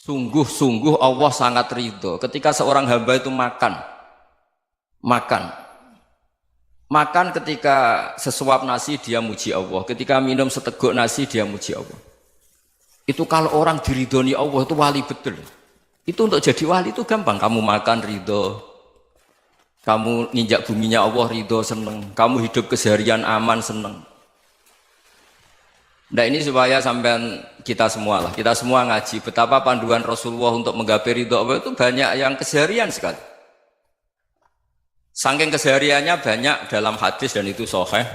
Sungguh-sungguh Allah sangat ridho ketika seorang hamba itu makan ketika sesuap nasi dia muji Allah, ketika minum seteguk nasi dia muji Allah. Itu kalau orang diridhoni Allah itu wali betul. Itu untuk jadi wali itu gampang, kamu makan ridho, kamu nginjak buminya Allah ridho seneng, kamu hidup keseharian aman seneng. Nah ini supaya sampean kita semua ngaji betapa panduan Rasulullah untuk menggapai ridho Allah itu banyak yang keseharian sekali. Saking kesehariannya banyak dalam hadis dan itu sahih.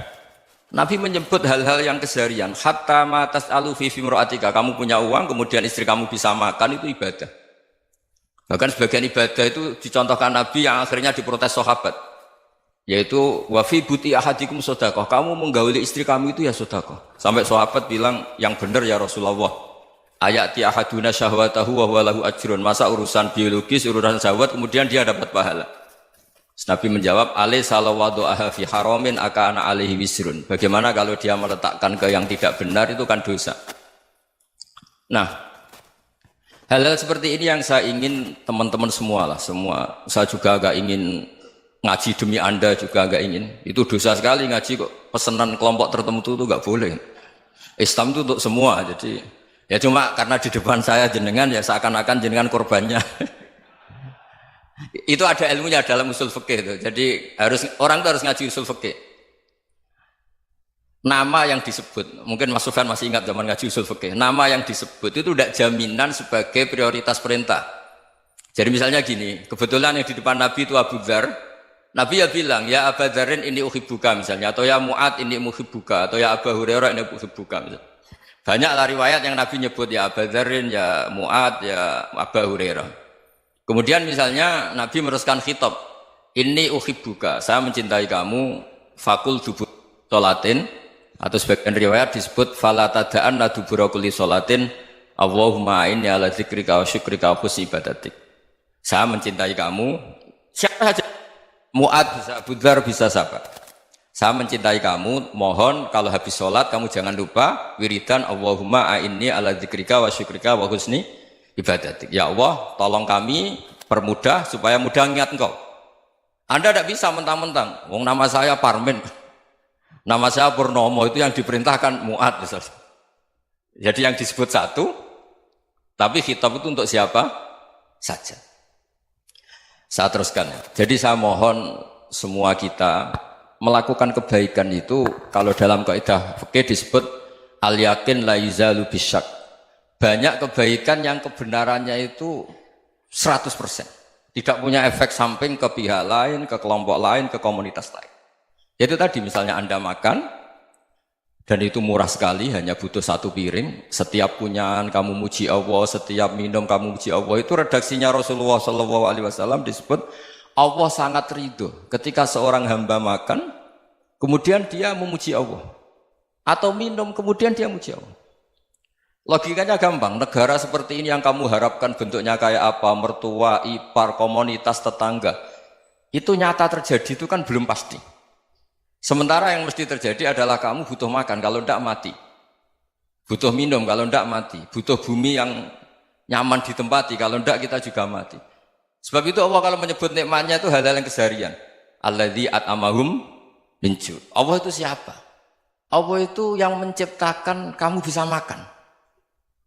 Nabi menyebut hal-hal yang keseharian. Hatta ma tas'alu fi fimra'atika, kamu punya uang kemudian istri kamu bisa makan itu ibadah. Bahkan sebagian ibadah itu dicontohkan Nabi yang akhirnya diprotes sahabat. Yaitu wa fi buti ahadikum sedekah, kamu menggauli istri kamu itu ya sedekah. Sampai sahabat bilang yang benar ya Rasulullah. Ayati ahaduna syahwatahu wa huwa lahu ajrun. Masa urusan biologis, urusan syahwat kemudian dia dapat pahala. Nabi menjawab, alaysa lawadu'aha fi haramin akana alaihi wisrun. Bagaimana kalau dia meletakkan ke yang tidak benar itu kan dosa. Nah, hal-hal seperti ini yang saya ingin teman-teman semua saya juga agak ingin ngaji demi Anda juga agak ingin. Itu dosa sekali ngaji kok pesanan kelompok tertentu itu enggak boleh. Islam itu untuk semua. Jadi ya cuma karena di depan saya jenengan ya seakan-akan jenengan korbannya. Itu ada ilmunya dalam usul fikih itu. Jadi orang itu harus ngaji usul fikih. Nama yang disebut, mungkin Mas Sufyan masih ingat zaman ngaji usul fikih. Nama yang disebut itu tidak jaminan sebagai prioritas perintah. Jadi misalnya gini, kebetulan yang di depan Nabi itu Abu Dzar. Nabi ya bilang, ya Aba Dzarin ini uhibbuka misalnya, atau ya Mu'ad ini muhibbuka, atau ya Aba Hurairah ini uhibbuka misalnya. Banyaklah riwayat yang Nabi nyebut ya Aba Dzarin, ya Mu'ad, ya Aba Hurairah. Kemudian misalnya Nabi meneruskan khitab, ini uhibbuka, saya mencintai kamu, fakul dubur sholatin, atau sebagian riwayat disebut fala tada'an la dubura kulli sholatin, Allahumma inni ala dzikrika wa syukrika wa husni ibadatik. Saya mencintai kamu, siapa saja. Mu'ad bisa, Abu Dzar bisa siapa? Saya mencintai kamu, mohon kalau habis sholat kamu jangan lupa wiridan Allahumma a'inni ala dzikrika wa syukrika wa husni ibadatik. Ya Allah, tolong kami permudah supaya mudah ingat engkau. Anda tidak bisa mentang-mentang, wong nama saya Parmin, nama saya Purnomo, itu yang diperintahkan Mu'ad misalnya. Jadi yang disebut satu, tapi khitab itu untuk siapa saja. Saya teruskan. Jadi saya mohon semua kita melakukan kebaikan itu kalau dalam kaidah fikih disebut al yakin la yuzalu bisyak. Banyak kebaikan yang kebenarannya itu 100%. Tidak punya efek samping ke pihak lain, ke kelompok lain, ke komunitas lain. Itu tadi misalnya Anda makan dan itu murah sekali, hanya butuh satu piring. Setiap punyaan kamu muji Allah, setiap minum kamu muji Allah. Itu redaksinya Rasulullah SAW disebut Allah sangat ridho ketika seorang hamba makan, kemudian dia memuji Allah, atau minum kemudian dia muji Allah. Logikanya gampang. Negara seperti ini yang kamu harapkan bentuknya kayak apa, mertua, ipar, komunitas, tetangga, itu nyata terjadi itu kan belum pasti. Sementara yang mesti terjadi adalah kamu butuh makan, kalau tidak mati. Butuh minum, kalau tidak mati. Butuh bumi yang nyaman ditempati, kalau tidak kita juga mati. Sebab itu Allah kalau menyebut nikmatnya itu hal-hal yang keseharian. Alladzi at'amahum min ju'. Allah itu siapa? Allah itu yang menciptakan kamu bisa makan.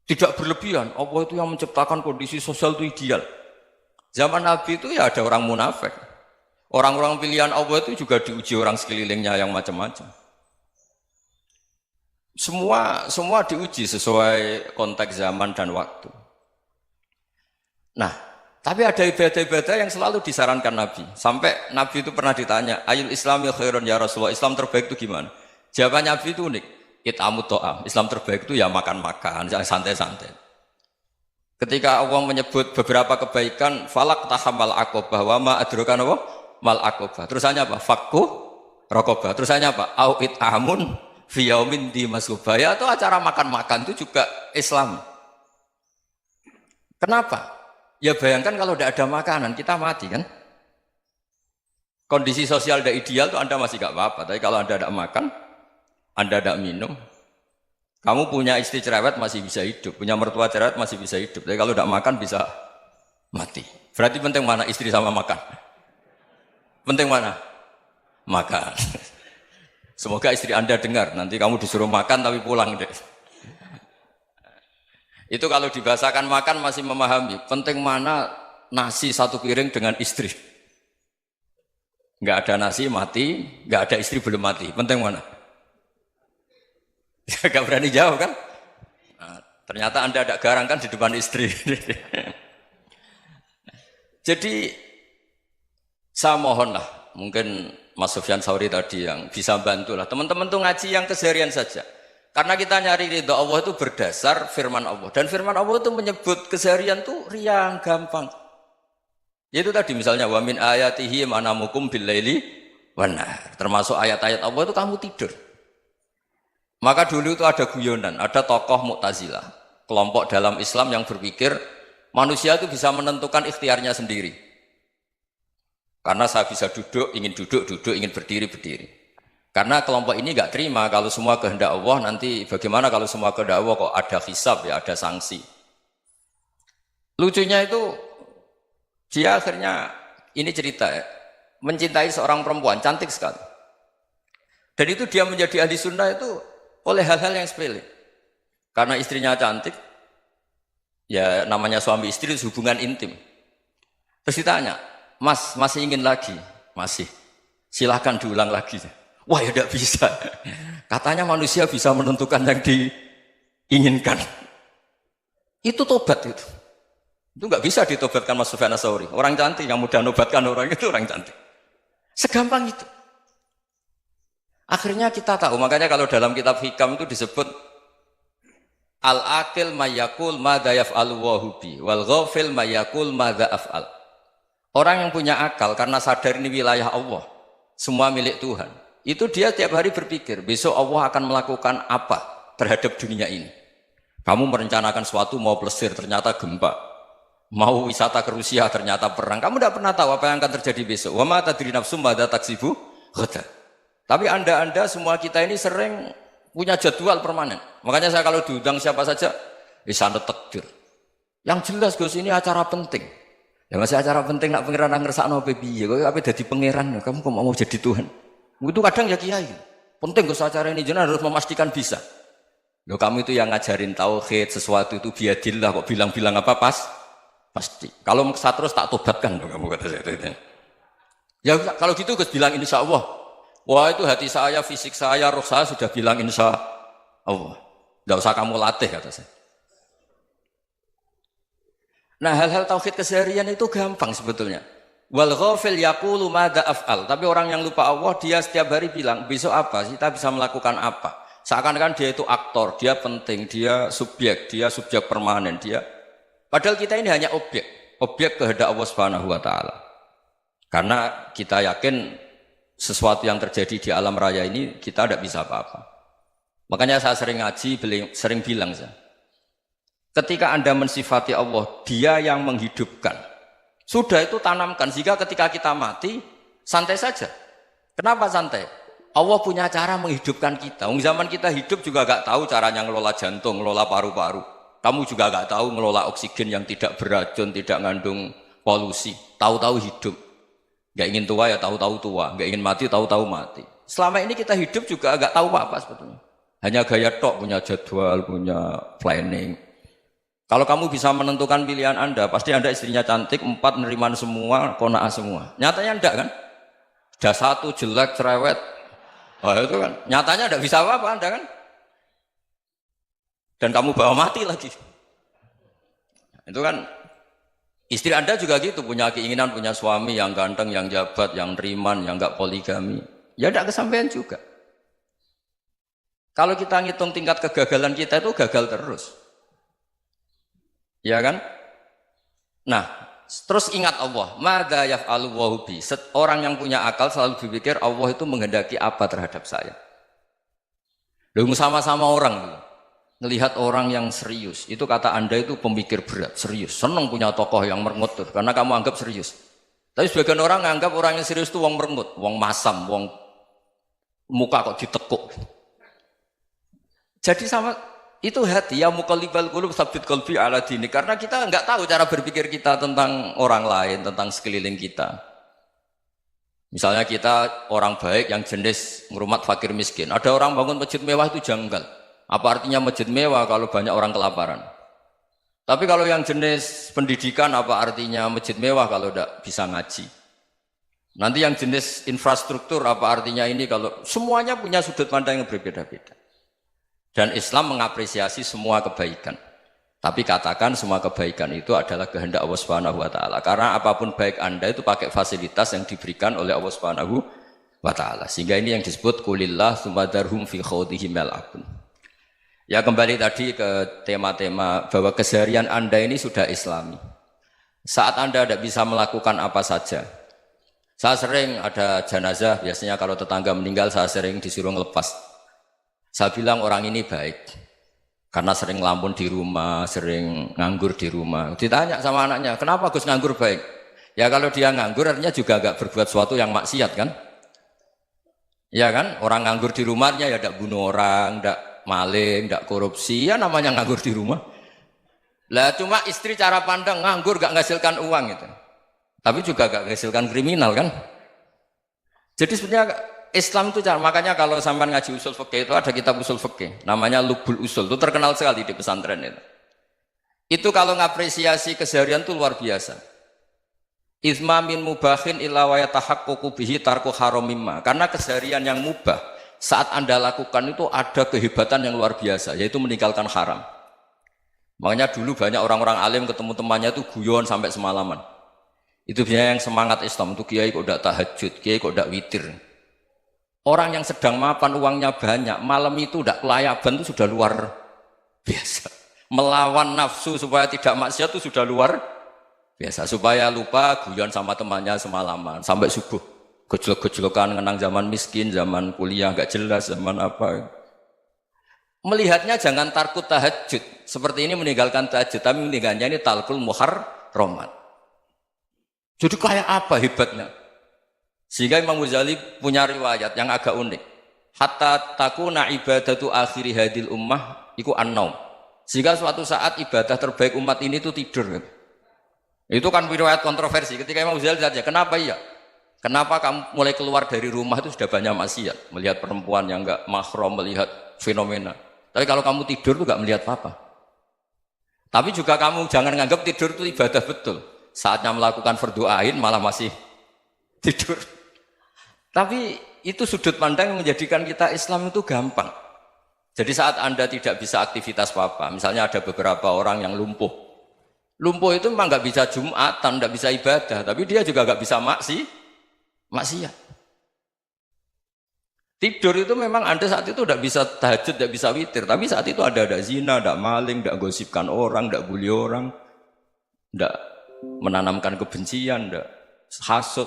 Tidak berlebihan. Allah itu yang menciptakan kondisi sosial itu ideal. Zaman Nabi itu ya ada orang munafik. Orang-orang pilihan Allah itu juga diuji orang sekelilingnya yang macam-macam. Semua diuji sesuai konteks zaman dan waktu. Nah, tapi ada ibadah-ibadah yang selalu disarankan Nabi. Sampai Nabi itu pernah ditanya, ayul islami khairun ya Rasulullah, Islam terbaik itu gimana? Jawaban Nabi itu unik. It'amut to'am. Islam terbaik itu ya makan-makan, jangan santai-santai. Ketika Allah menyebut beberapa kebaikan, falak tahamal aqobah wa ma adrokan Allah mal aqobah. Terusannya apa? Fakku raqobah. Terusannya apa? Au it'amun fi yaumin di masghubah. Ya itu acara makan-makan itu juga Islam. Kenapa? Ya bayangkan kalau tidak ada makanan, kita mati kan? Kondisi sosial tidak ideal itu Anda masih gak apa-apa. Tapi kalau Anda tidak makan, Anda tidak minum, Kamu punya istri cerewet masih bisa hidup, punya mertua cerewet masih bisa hidup. Tapi kalau tidak makan bisa mati. Berarti penting mana istri sama makan? Penting mana? Makan. Semoga istri Anda dengar, nanti kamu disuruh makan tapi pulang deh. Itu kalau dibahasakan makan masih memahami. Penting mana nasi satu piring dengan istri. Nggak ada nasi mati, nggak ada istri belum mati. Penting mana? Gak berani jawab kan? Nah, ternyata Anda ada garang kan di depan istri. Jadi saya mohonlah, mungkin Mas Sufyan Sauri tadi yang bisa bantulah. Teman-teman tuh ngaji yang keseharian saja. Karena kita nyari ridha Allah itu berdasar firman Allah. Dan firman Allah itu menyebut keseharian tuh riang, gampang. Itu tadi misalnya wa min ayatihi manamukum bil laili wan nahar. Termasuk ayat-ayat Allah itu kamu tidur. Maka dulu itu ada guyonan, ada tokoh Mu'tazilah, kelompok dalam Islam yang berpikir manusia itu bisa menentukan ikhtiarnya sendiri. Karena saya bisa duduk, ingin berdiri, berdiri. Karena kelompok ini nggak terima kalau semua kehendak Allah, nanti bagaimana kalau semua kehendak Allah kok ada hisab ya, ada sanksi. Lucunya itu, dia akhirnya, ini cerita ya, mencintai seorang perempuan, cantik sekali. Dan itu dia menjadi ahli sunnah itu oleh hal-hal yang sepele. Karena istrinya cantik, ya namanya suami istri hubungan intim. Terus ditanya, Mas, masih ingin lagi? Masih. Silahkan diulang lagi. Wah ya tidak bisa. Katanya manusia bisa menentukan yang diinginkan. Itu tobat itu. Itu nggak bisa ditobatkan Mas Sufyan Ats-Tsauri. Orang cantik yang mudah nobatkan orang itu orang cantik. Segampang itu. Akhirnya kita tahu, makanya kalau dalam kitab Hikam itu disebut al-aqil mayyakul madza yaf'alu wa hubi wal ghafil mayyakul madza af'al. Orang yang punya akal karena sadar ini wilayah Allah, semua milik Tuhan. Itu dia tiap hari berpikir, besok Allah akan melakukan apa terhadap dunia ini. Kamu merencanakan suatu mau plesir, ternyata gempa. Mau wisata ke Rusia, ternyata perang. Kamu tidak pernah tahu apa yang akan terjadi besok. Wa ma tadri nafsum madza taksibu ghadan. Tapi anda semua kita ini sering punya jadwal permanen. Makanya saya kalau diundang siapa saja, sanad takdir. Yang jelas Gus ini acara penting. Ya masih acara penting nak pangeran ngersakno piye? Kok ape dadi pangeran? Kamu kok mau jadi Tuhan? Itu kadang ya kiai. Penting Gus acara ini jenengan harus memastikan bisa. Loh kamu itu yang ngajarin tauhid, sesuatu itu biadillah kok bilang-bilang apa pasti. Kalau saya terus tak tobatkan loh kamu kata saya. Ya kalau gitu Gus bilang insya Allah. Wah itu hati saya, fisik saya, roh saya sudah bilang insya Allah. Tidak usah kamu latih kata saya. Nah hal-hal tauhid keseharian itu gampang sebetulnya. Wal ghafil yaqulu madza af'al. Tapi orang yang lupa Allah dia setiap hari bilang besok apa? Kita bisa melakukan apa? Seakan-akan dia itu aktor, dia penting, dia subjek permanen, dia. Padahal kita ini hanya objek kehendak Allah Subhanahu wa taala. Karena kita yakin sesuatu yang terjadi di alam raya ini kita tidak bisa apa-apa. Makanya saya sering ngaji, sering bilang saya, ketika Anda mensifati Allah, Dia yang menghidupkan. Sudah itu tanamkan sehingga ketika kita mati santai saja. Kenapa santai? Allah punya cara menghidupkan kita. Zaman kita hidup juga gak tahu caranya ngelola jantung, ngelola paru-paru. Kamu juga gak tahu ngelola oksigen yang tidak beracun, tidak mengandung polusi. Tahu-tahu hidup. Gak ingin tua ya tahu-tahu tua, gak ingin mati tahu-tahu mati. Selama ini kita hidup juga agak tahu apa sebetulnya. Hanya gaya tok, punya jadwal, punya planning. Kalau kamu bisa menentukan pilihan Anda, pasti Anda istrinya cantik, 4 neriman semua, qanaah semua. Nyatanya enggak kan? Sudah 1 jelek, cerewet. Oh itu kan, nyatanya enggak bisa apa-apa Anda kan? Dan kamu bawa mati lagi. Itu kan istri Anda juga gitu, punya keinginan, punya suami yang ganteng, yang jabat, yang neriman, yang enggak poligami. Ya enggak kesampaian juga. Kalau kita ngitung tingkat kegagalan kita itu gagal terus. Ya kan? Nah, terus ingat Allah. Madza yaf'alu wa bi. Orang yang punya akal selalu berpikir Allah itu menghendaki apa terhadap saya. Lalu sama-sama orang melihat orang yang serius. Itu kata Anda itu pemikir berat, serius. Senang punya tokoh yang merengut tuh, karena kamu anggap serius. Tapi sebagian orang menganggap orang yang serius itu wong merengut, wong masam, wong muka kok ditekuk. Jadi sama Itu hati ya muqallibal qulub tsabbit qalbi ala dini. Karena kita nggak tahu cara berpikir kita tentang orang lain, tentang sekeliling kita. Misalnya kita orang baik yang jenis ngrumat fakir miskin. Ada orang bangun masjid mewah itu janggal. Apa artinya masjid mewah kalau banyak orang kelaparan? Tapi kalau yang jenis pendidikan apa artinya masjid mewah kalau tidak bisa ngaji? Nanti yang jenis infrastruktur apa artinya ini kalau semuanya punya sudut pandang yang berbeda-beda. Dan Islam mengapresiasi semua kebaikan. Tapi katakan semua kebaikan itu adalah kehendak Allah Subhanahu wa taala. Karena apapun baik Anda itu pakai fasilitas yang diberikan oleh Allah Subhanahu wa taala. Sehingga ini yang disebut qulillah tsumadarhum fi khawdihim yal'abun. Ya kembali tadi ke tema-tema bahwa keseharian Anda ini sudah Islami. Saat Anda tidak bisa melakukan apa saja. Saya sering ada jenazah, biasanya kalau tetangga meninggal saya sering disuruh ngelepas. Saya bilang orang ini baik karena sering ngelamun di rumah, sering nganggur di rumah. Ditanya sama anaknya, kenapa Gus nganggur baik? Ya kalau dia nganggur artinya juga agak berbuat sesuatu yang maksiat kan? Ya kan? Orang nganggur di rumahnya ya tidak bunuh orang, tidak maling, tidak korupsi, ya namanya nganggur di rumah. Lah cuma istri cara pandang nganggur gak menghasilkan uang itu. Tapi juga gak menghasilkan kriminal kan? Jadi sebenarnya Islam itu makanya kalau sampai ngaji usul fikih itu ada kitab usul fikih namanya Lubul Usul, itu terkenal sekali di pesantren itu. Itu kalau ngapresiasi keseharian itu luar biasa. Izma min mubahin illa wa yatahaqqaqu bihi tarku haramimma. Karena keseharian yang mubah saat Anda lakukan itu ada kehebatan yang luar biasa, yaitu meninggalkan haram. Makanya dulu banyak orang-orang alim ketemu temannya itu guyon sampai semalaman. Itu biasanya yang semangat Islam itu kiai kok tidak tahajud, kiai kok tidak witir. Orang yang sedang mapan uangnya banyak, malam itu tidak kelayaban itu sudah luar biasa. Melawan nafsu supaya tidak maksiat itu sudah luar biasa. Supaya lupa guyon sama temannya semalaman sampai subuh. Gejlok-gejlokan ngenang zaman miskin, zaman kuliah nggak jelas, zaman apa. Melihatnya jangan tarkut tahajud. Seperti ini meninggalkan tahajud, tapi meninggalkannya ini talkul muharramat. Jadi kayak apa hebatnya? Sehingga Imam Ghazali punya riwayat yang agak unik. Hatta takuna ibadatu akhiri hadil ummah iku an-naum. Sehingga suatu saat ibadah terbaik umat ini itu tidur. Itu kan riwayat kontroversi. Ketika Imam Ghazali tanya, kenapa iya? Kenapa kamu mulai keluar dari rumah itu sudah banyak maksiat? Melihat perempuan yang enggak mahram, melihat fenomena. Tapi kalau kamu tidur itu enggak melihat apa-apa. Tapi juga kamu jangan menganggap tidur itu ibadah betul. Saatnya melakukan fardu ain malah masih tidur. Tapi itu sudut pandang yang menjadikan kita Islam itu gampang. Jadi saat Anda tidak bisa aktivitas apa-apa, misalnya ada beberapa orang yang lumpuh. Lumpuh itu memang nggak bisa Jumatan, nggak bisa ibadah, tapi dia juga nggak bisa maksiat. Tidur itu memang Anda saat itu tidak bisa tahajud, tidak bisa witir, tapi saat itu ada zina, ada maling, tidak gosipkan orang, tidak bully orang, tidak menanamkan kebencian, tidak hasud.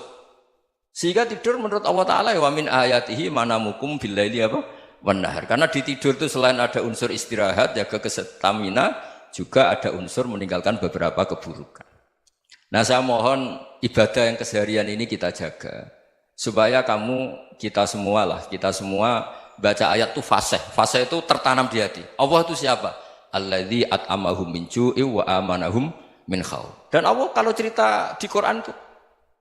Sehingga tidur menurut Allah Ta'ala wa min ayatihi manamukum billaili apa? Wan-nahar. Karena di tidur itu selain ada unsur istirahat, jaga kestamina, juga ada unsur meninggalkan beberapa keburukan. Nah saya mohon ibadah yang keseharian ini kita jaga. Supaya kita semua baca ayat itu fasih. Fasih itu tertanam di hati. Allah itu siapa? Alladzi at'amahum min ju'i wa amanahum min khauf. Dan Allah kalau cerita di Quran itu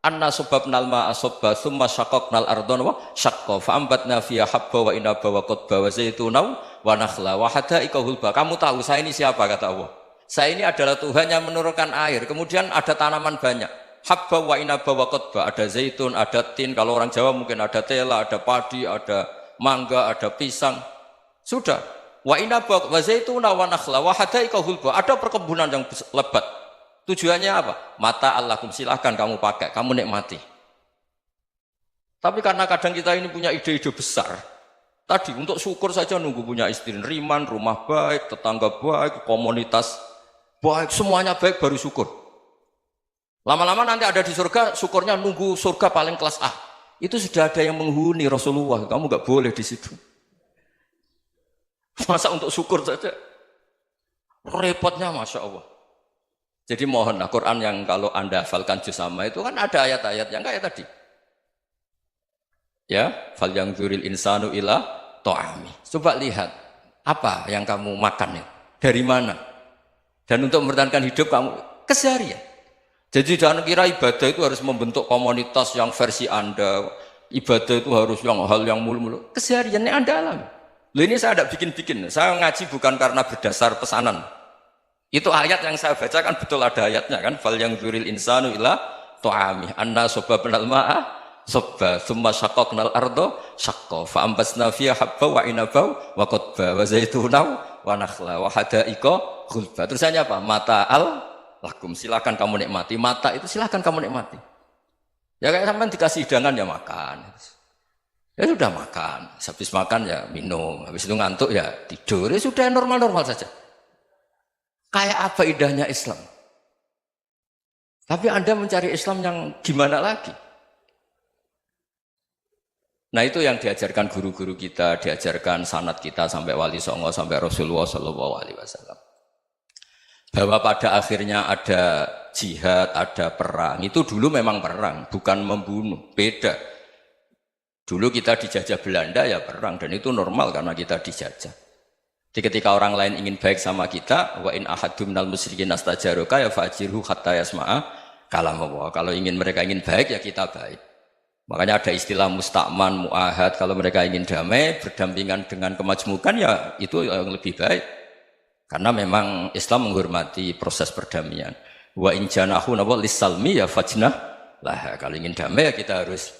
anna subabnal ma'a subba thumma syaqaqnal ardhan wa syaqqa fa ambatna fiha habba wa inaba wa qadba wa zaituna wa nakhla wa hadaika hulba. Kamu tahu saya ini siapa kata Allah? Saya ini adalah Tuhan yang menurunkan air, kemudian ada tanaman banyak. Habba wa inaba wa qadba, ada zaitun, ada tin, kalau orang Jawa mungkin ada tela, ada padi, ada mangga, ada pisang. Sudah. Wa inaba wa zaituna wa nakhla wa hadaika hulba. Ada perkebunan yang lebat. Tujuannya apa? Mata Allahkum, silahkan kamu pakai, kamu nikmati. Tapi karena kadang kita ini punya ide-ide besar. Tadi untuk syukur saja nunggu punya istri riman, rumah baik, tetangga baik, komunitas baik, semuanya baik baru syukur. Lama-lama nanti ada di surga, syukurnya nunggu surga paling kelas A. Itu sudah ada yang menghuni Rasulullah, kamu nggak boleh di situ. Masa untuk syukur saja? Repotnya Masya Allah. Jadi mohonlah Quran yang kalau Anda hafalkan juz sama itu kan ada ayat-ayat yang kayak tadi. Ya, fal yang dzuril insanu ila ta'ami. Coba lihat Apa yang kamu makan ya? Dari mana? Dan untuk mempertahankan hidup kamu keseharian. Jadi jangan kira ibadah itu harus membentuk komunitas yang versi Anda. Ibadah itu harus hal yang mulu-mulu. Kesehariannya Anda alami. Loh ini saya tidak bikin-bikin. Saya ngaji bukan karena berdasar pesanan. Itu ayat yang saya bacakan betul ada ayatnya kan. Fal yang dzuril insanu ila tu'ami anna sababnal ma'a sabba thumma syaqqaqnal ardo syaqqa fa ambasna fiha habba wa inaba wa qadba wa zaituna wa nakhla wa hada'iqa ghulba. Terusannya apa? Mata'al lakum, silakan kamu nikmati. Mata itu silakan kamu nikmati. Ya kayak sampean dikasih hidangan ya makan. Ya sudah makan, habis makan ya minum, habis itu ngantuk ya tidur. Ya sudah normal-normal saja. Kayak apa indahnya Islam? Tapi Anda mencari Islam yang gimana lagi? Nah itu yang diajarkan guru-guru kita, diajarkan sanad kita sampai Wali Songo, sampai Rasulullah SAW. Bahwa pada akhirnya ada jihad, ada perang. Itu dulu memang perang, bukan membunuh, beda. Dulu kita dijajah Belanda ya perang, dan itu normal karena kita dijajah. Jadi ketika orang lain ingin baik sama kita, wa in ahadum minal musyrikin astajaruka ya fajirhu hatta yasma'a kalam Allah. Kalau mereka ingin baik ya kita baik. Makanya ada istilah mustakman, mu'ahad. Kalau mereka ingin damai, berdampingan dengan kemajmukan ya itu yang lebih baik. Karena memang Islam menghormati proses perdamaian. Wa in janahu lis-salmi ya fajnah lah. Kalau ingin damai ya kita harus